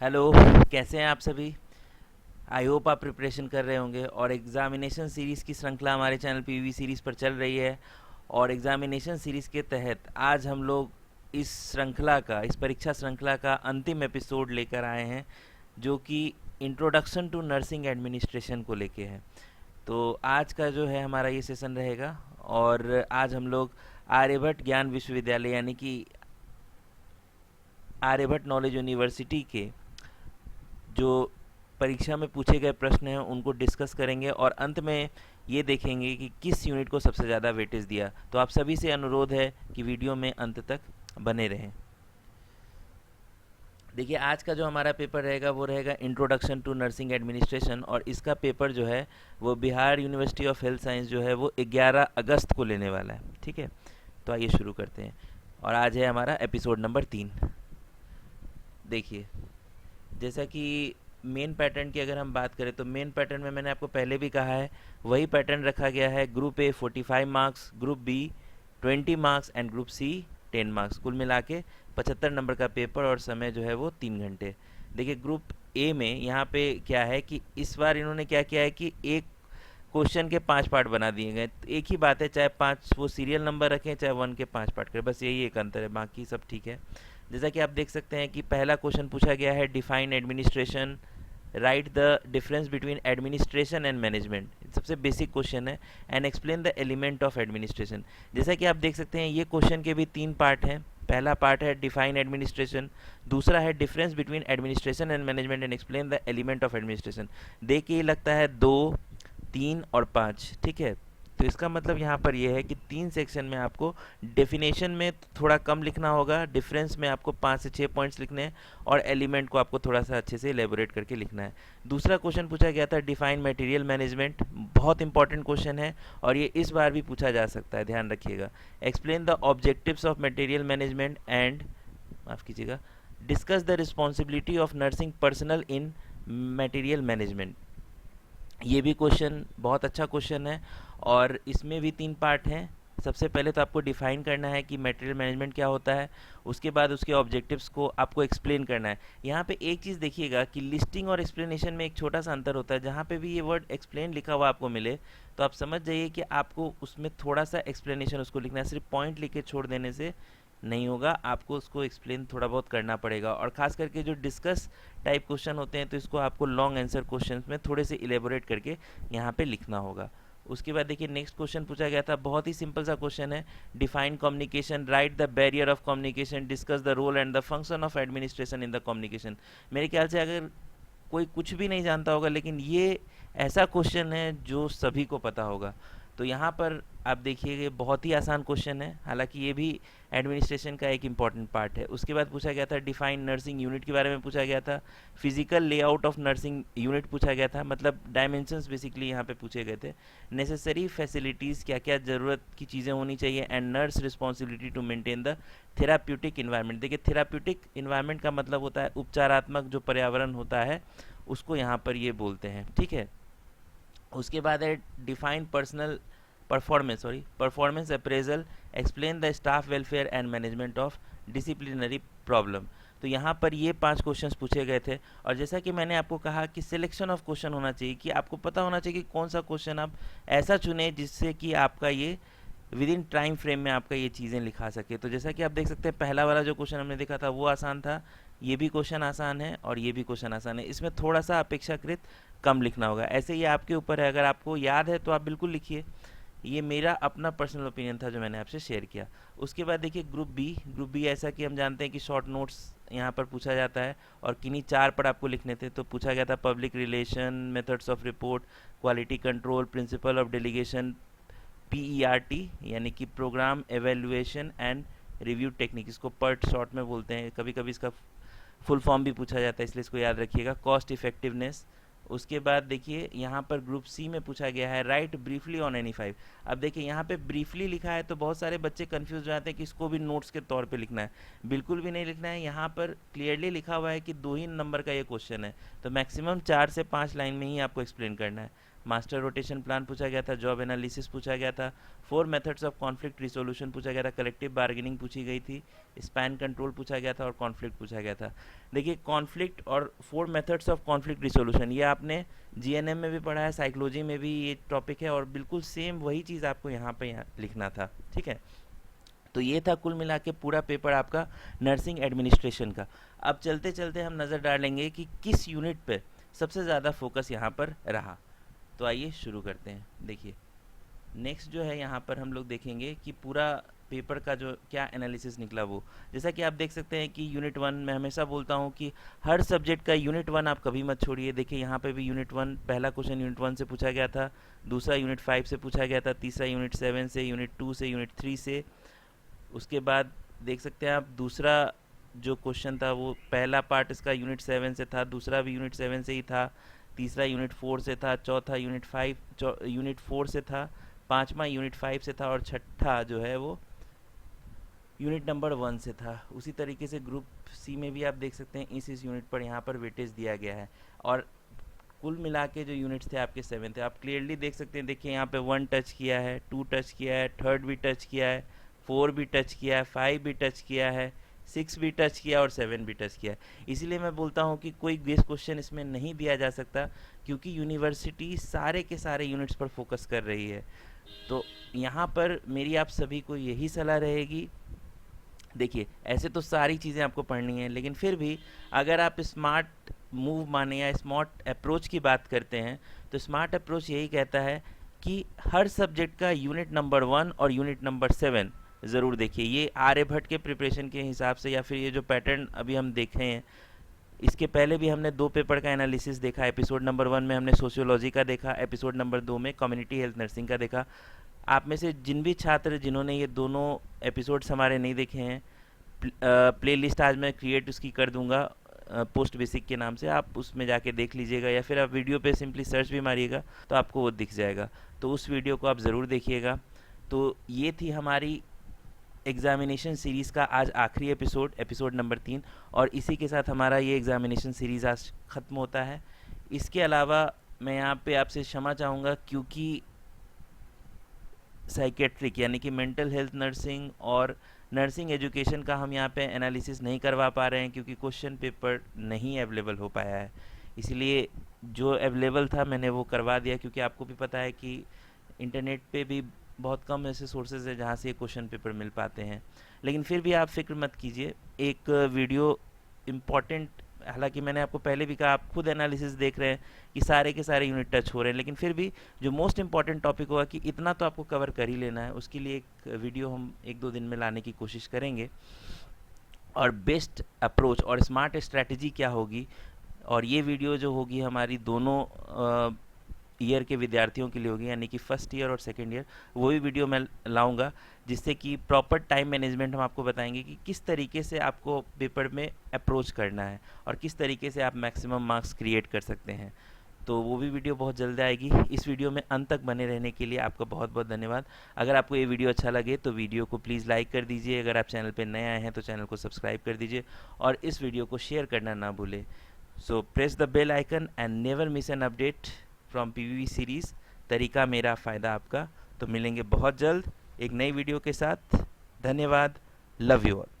Hello. कैसे हैं आप सभी? आई होप आप प्रिपरेशन कर रहे होंगे और एग्ज़ामिनेशन सीरीज़ की श्रृंखला हमारे चैनल पीवी सीरीज़ पर चल रही है। और एग्ज़ामिनेशन सीरीज़ के तहत आज हम लोग इस परीक्षा श्रृंखला का अंतिम एपिसोड लेकर आए हैं, जो कि इंट्रोडक्शन टू नर्सिंग एडमिनिस्ट्रेशन को लेके है। तो आज का जो है हमारा ये सेशन रहेगा। और आज हम लोग आर्यभट्ट ज्ञान विश्वविद्यालय यानी कि आर्यभट्ट नॉलेज यूनिवर्सिटी के जो परीक्षा में पूछे गए प्रश्न हैं उनको डिस्कस करेंगे और अंत में ये देखेंगे कि किस यूनिट को सबसे ज़्यादा वेटेज दिया। तो आप सभी से अनुरोध है कि वीडियो में अंत तक बने रहें। देखिए, आज का जो हमारा पेपर रहेगा वो रहेगा इंट्रोडक्शन टू नर्सिंग एडमिनिस्ट्रेशन, और इसका पेपर जो है वो Bihar university of health science जो है वो 11 अगस्त को लेने वाला है। ठीक है, तो आइए शुरू करते हैं। और आज है हमारा एपिसोड नंबर 3। देखिए, जैसा कि मेन पैटर्न की अगर हम बात करें तो मेन पैटर्न में मैंने आपको पहले भी कहा है, वही पैटर्न रखा गया है। Group A 45 marks, group B 20 marks and group C 10 marks, कुल मिला के 75 नंबर का पेपर, और समय जो है वो 3 घंटे। देखिए, ग्रुप ए में यहाँ पे क्या है कि इस बार इन्होंने क्या किया है कि एक क्वेश्चन के 5 पार्ट बना दिए गए। तो एक ही बात है, चाहे 5 वो सीरियल नंबर रखें, चाहे 1 के 5 पार्ट करें, बस यही एक अंतर है, बाकी सब ठीक है। जैसा कि आप देख सकते हैं कि पहला क्वेश्चन पूछा गया है, define administration, right the difference between administration and management. सबसे बेसिक क्वेश्चन है। And explain the element of administration. जैसा कि आप देख सकते हैं ये क्वेश्चन के भी 3 पार्ट हैं। पहला पार्ट है डिफाइन एडमिनिस्ट्रेशन, दूसरा है difference between administration and management and explain the element of administration. देख के ये लगता है 2, 3 और 5, ठीक है। तो इसका मतलब यहाँ पर यह है कि 3 सेक्शन में आपको डेफिनेशन में थोड़ा कम लिखना होगा, डिफरेंस में आपको 5 से 6 पॉइंट्स लिखने हैं, और एलिमेंट को आपको थोड़ा सा अच्छे से एलेबोरेट करके लिखना है। दूसरा क्वेश्चन पूछा गया था डिफाइन मटेरियल मैनेजमेंट, बहुत इंपॉर्टेंट क्वेश्चन है और ये इस बार भी पूछा जा सकता है, ध्यान रखिएगा। Explain the objectives of material management and, माफ़ कीजिएगा, discuss the responsibility of nursing personal in material management. ये भी क्वेश्चन बहुत अच्छा क्वेश्चन है और इसमें भी 3 पार्ट हैं। सबसे पहले तो आपको डिफाइन करना है कि मटेरियल मैनेजमेंट क्या होता है, उसके बाद उसके ऑब्जेक्टिव्स को आपको एक्सप्लेन करना है। यहाँ पे एक चीज़ देखिएगा कि लिस्टिंग और एक्सप्लेनेशन में एक छोटा सा अंतर होता है। जहाँ पे भी ये वर्ड एक्सप्लेन लिखा हुआ आपको मिले तो आप समझ जाइए कि आपको उसमें थोड़ा सा एक्सप्लेनेशन उसको लिखना है। सिर्फ पॉइंट लिख के छोड़ देने से नहीं होगा, आपको उसको एक्सप्लेन थोड़ा बहुत करना पड़ेगा। और ख़ास करके जो डिस्कस टाइप क्वेश्चन होते हैं तो इसको आपको लॉन्ग आंसर क्वेश्चन में थोड़े से इलेबोरेट करके यहाँ पे लिखना होगा। उसके बाद देखिए नेक्स्ट क्वेश्चन पूछा गया था, बहुत ही सिंपल सा क्वेश्चन है। Define communication, write the barrier of communication, discuss the role and the function of administration in the communication. मेरे ख्याल से अगर कोई कुछ भी नहीं जानता होगा, लेकिन ये ऐसा क्वेश्चन है जो सभी को पता होगा। तो यहाँ पर आप देखिए ये बहुत ही आसान क्वेश्चन है, हालांकि ये भी एडमिनिस्ट्रेशन का एक इम्पॉर्टेंट पार्ट है। उसके बाद पूछा गया था डिफाइन नर्सिंग यूनिट के बारे में पूछा गया था। Physical layout of nursing unit पूछा गया था, मतलब डायमेंशंस बेसिकली यहाँ पे पूछे गए थे। नेसेसरी फैसिलिटीज़, क्या क्या ज़रूरत की चीज़ें होनी चाहिए, and nurse responsibility to maintain the therapeutic environment. देखिए, थेराप्यूटिक इन्वायरमेंट का मतलब होता है उपचारात्मक जो पर्यावरण होता है उसको यहाँ पर ये बोलते हैं, ठीक है। उसके बाद है define performance appraisal, explain the staff welfare and management of disciplinary problem. तो यहाँ पर ये 5 क्वेश्चंस पूछे गए थे। और जैसा कि मैंने आपको कहा कि सिलेक्शन ऑफ क्वेश्चन होना चाहिए, कि आपको पता होना चाहिए कि कौन सा क्वेश्चन आप ऐसा चुने जिससे कि आपका ये विद इन टाइम फ्रेम में आपका ये चीज़ें लिखा सके। तो जैसा कि आप देख सकते हैं पहला वाला जो क्वेश्चन हमने देखा था वो आसान था, ये भी क्वेश्चन आसान है और ये भी क्वेश्चन आसान है। इसमें थोड़ा सा अपेक्षाकृत कम लिखना होगा। ऐसे ही आपके ऊपर है, अगर आपको याद है तो आप बिल्कुल लिखिए। ये मेरा अपना पर्सनल ओपिनियन था जो मैंने आपसे शेयर किया। उसके बाद देखिए ग्रुप बी ऐसा कि हम जानते हैं कि शॉर्ट नोट्स यहाँ पर पूछा जाता है और किन्हीं 4 पर आपको लिखने थे। तो पूछा गया था public relation, methods of report, quality control, principle of delegation, PERT यानी कि program evaluation and review technique, इसको पर्ट शॉर्ट में बोलते हैं। कभी कभी इसका फुल फॉर्म भी पूछा जाता है, इसलिए इसको याद रखिएगा। Cost effectiveness. उसके बाद देखिए यहाँ पर ग्रुप सी में पूछा गया है राइट ब्रीफली ऑन एनी 5। अब देखिए यहाँ पे ब्रीफली लिखा है तो बहुत सारे बच्चे कंफ्यूज हो जाते हैं कि इसको भी नोट्स के तौर पे लिखना है। बिल्कुल भी नहीं लिखना है, यहाँ पर क्लियरली लिखा हुआ है कि 2 ही नंबर का ये क्वेश्चन है, तो मैक्सिमम 4 से 5 लाइन में ही आपको एक्सप्लेन करना है। मास्टर रोटेशन प्लान पूछा गया था, जॉब एनालिसिस पूछा गया था, 4 मेथड्स ऑफ कॉन्फ्लिक्ट रिसोल्यूशन पूछा गया था, कलेक्टिव बार्गेनिंग पूछी गई थी, स्पैन कंट्रोल पूछा गया था और कॉन्फ्लिक्ट पूछा गया था। देखिए कॉन्फ्लिक्ट और 4 मेथड्स ऑफ कॉन्फ्लिक्ट रिसोल्यूशन ये आपने जीएनएम में भी पढ़ा है, साइकोलॉजी में भी ये टॉपिक है और बिल्कुल सेम वही चीज़ आपको यहाँ पे लिखना था। ठीक है, तो ये था कुल मिला के पूरा पेपर आपका नर्सिंग एडमिनिस्ट्रेशन का। अब चलते चलते हम नज़र डालेंगे कि किस यूनिट पे सबसे ज़्यादा फोकस यहाँ पर रहा। तो आइए शुरू करते हैं। देखिए नेक्स्ट जो है यहाँ पर हम लोग देखेंगे कि पूरा पेपर का जो क्या एनालिसिस निकला वो। जैसा कि आप देख सकते हैं कि यूनिट 1 मैं हमेशा बोलता हूँ कि हर सब्जेक्ट का यूनिट 1 आप कभी मत छोड़िए। देखिए यहाँ पे भी यूनिट 1 पहला क्वेश्चन यूनिट 1 से पूछा गया था, दूसरा यूनिट 5 से पूछा गया था, तीसरा यूनिट 7 से, यूनिट 2 से, यूनिट 3 से। उसके बाद देख सकते हैं आप दूसरा जो क्वेश्चन था वो पहला पार्ट इसका यूनिट 7 से था, दूसरा भी यूनिट 7 से ही था, तीसरा यूनिट 4 से था, चौथा यूनिट 4 से था, पांचवा यूनिट 5 से था और छठा जो है वो यूनिट नंबर 1 से था। उसी तरीके से ग्रुप सी में भी आप देख सकते हैं इस यूनिट पर यहाँ पर वेटेज दिया गया है और कुल मिला के जो यूनिट्स थे आपके 7 थे। आप क्लियरली देख सकते हैं, देखिए यहाँ पे 1 टच किया है, 2 टच किया है, 3rd भी टच किया है, 4 भी टच किया है, 5 भी टच किया है, 6 भी टच किया और 7 भी टच किया है। इसीलिए मैं बोलता हूँ कि कोई गेस क्वेश्चन इसमें नहीं दिया जा सकता क्योंकि यूनिवर्सिटी सारे के सारे यूनिट्स पर फोकस कर रही है। तो यहाँ पर मेरी आप सभी को यही सलाह रहेगी। देखिए ऐसे तो सारी चीज़ें आपको पढ़नी है, लेकिन फिर भी अगर आप स्मार्ट मूव माने या स्मार्ट अप्रोच की बात करते हैं तो स्मार्ट अप्रोच यही कहता है कि हर सब्जेक्ट का यूनिट नंबर 1 और यूनिट नंबर 7 ज़रूर देखिए। ये आर्यभट्ट के प्रिपरेशन के हिसाब से या फिर ये जो पैटर्न अभी हम देख रहे हैं, इसके पहले भी हमने 2 पेपर का एनालिसिस देखा। एपिसोड नंबर 1 में हमने सोशियोलॉजी का देखा, एपिसोड नंबर 2 में कम्युनिटी हेल्थ नर्सिंग का देखा। आप में से जिन भी छात्र जिन्होंने ये दोनों एपिसोड्स हमारे नहीं देखे हैं, प्लेलिस्ट आज मैं क्रिएट उसकी कर दूंगा पोस्ट बेसिक के नाम से, आप उसमें जाके देख लीजिएगा या फिर आप वीडियो पे सिंपली सर्च भी मारिएगा तो आपको वो दिख जाएगा। तो उस वीडियो को आप ज़रूर देखिएगा। तो ये थी हमारी एग्ज़ामिनेशन सीरीज़ का आज आखिरी एपिसोड नंबर 3 और इसी के साथ हमारा ये एग्ज़ामिनेशन सीरीज़ आज ख़त्म होता है। इसके अलावा मैं यहाँ पे आपसे क्षमा चाहूँगा क्योंकि साइकेट्रिक यानी कि मेंटल हेल्थ नर्सिंग और नर्सिंग एजुकेशन का हम यहाँ पे एनालिसिस नहीं करवा पा रहे हैं क्योंकि क्वेश्चन पेपर नहीं अवेलेबल हो पाया है। इसलिए जो अवेलेबल था मैंने वो करवा दिया, क्योंकि आपको भी पता है कि इंटरनेट पे भी बहुत कम ऐसे सोर्सेज है जहाँ से क्वेश्चन पेपर मिल पाते हैं। लेकिन फिर भी आप फिक्र मत कीजिए, एक वीडियो इम्पॉर्टेंट, हालांकि मैंने आपको पहले भी कहा आप खुद एनालिसिस देख रहे हैं कि सारे के सारे यूनिट टच हो रहे हैं, लेकिन फिर भी जो मोस्ट इम्पॉर्टेंट टॉपिक होगा कि इतना तो आपको कवर कर ही लेना है, उसके लिए एक वीडियो हम 1-2 दिन में लाने की कोशिश करेंगे। और बेस्ट अप्रोच और स्मार्ट स्ट्रैटेजी क्या होगी, और ये वीडियो जो होगी हमारी दोनों ईयर के विद्यार्थियों के लिए होगी, यानी कि फर्स्ट ईयर और सेकेंड ईयर, वो भी वीडियो मैं लाऊंगा जिससे कि प्रॉपर टाइम मैनेजमेंट हम आपको बताएंगे कि किस तरीके से आपको पेपर में अप्रोच करना है और किस तरीके से आप मैक्सिमम मार्क्स क्रिएट कर सकते हैं। तो वो भी वीडियो बहुत जल्द आएगी। इस वीडियो में अंत तक बने रहने के लिए आपका बहुत बहुत धन्यवाद। अगर आपको ये वीडियो अच्छा लगे तो वीडियो को प्लीज़ लाइक कर दीजिए। अगर आप चैनल पर नए आए हैं तो चैनल को सब्सक्राइब कर दीजिए और इस वीडियो को शेयर करना ना भूलें। So press the bell icon and never miss an update from PVV series, तरीका मेरा फ़ायदा आपका। तो मिलेंगे बहुत जल्द एक नई वीडियो के साथ। धन्यवाद। Love you all.